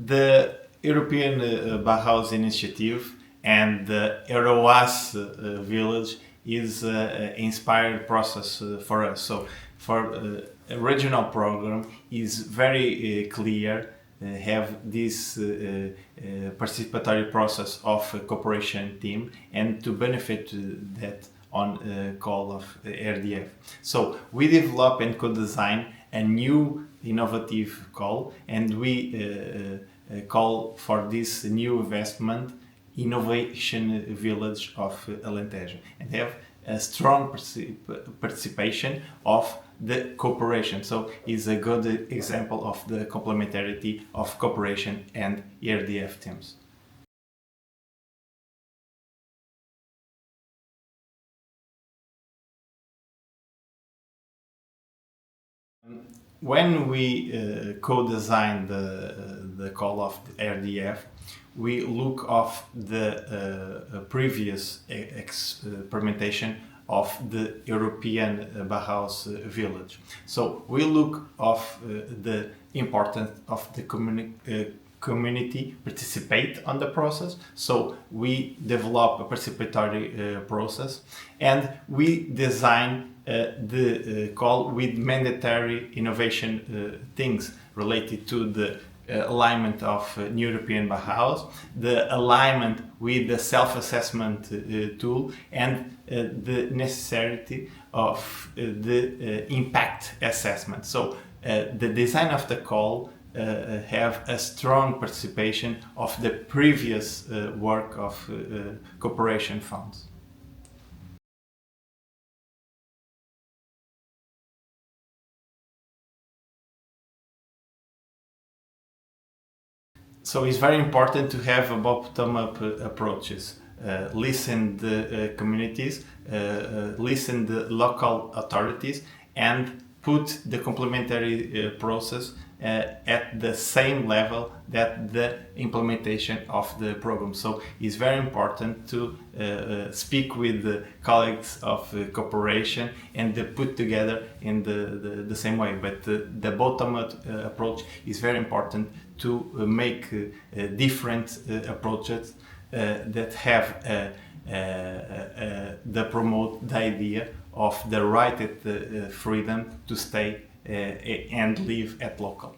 The European Bauhaus initiative and the EUROACE village is an inspired process for us. So for a regional program is very clear, have this participatory process of a cooperation team and to benefit that on call of RDF. So we develop and co-design a new innovative call, and we call for this new investment Innovation Village of Alentejo, and have a strong participation of the cooperation. So it's a good example of the complementarity of cooperation and RDF teams. When we co-design the call of the RDF, we look of the previous experimentation of the European Bauhaus village. So we look of the importance of the community participate on the process. So we develop a participatory process, and we design the call with mandatory innovation things related to the alignment of European Bauhaus, the alignment with the self-assessment tool, and the necessity of the impact assessment. So the design of the call have a strong participation of the previous work of cooperation funds. So it's very important to have a bottom-up approaches. Listen the communities, listen the local authorities, and put the complementary process at the same level that the implementation of the program. So it's very important to speak with the colleagues of cooperation and put together in the same way. But the bottom-up approach is very important to make different approaches that have that promote the idea of the right at freedom to stay and live at local.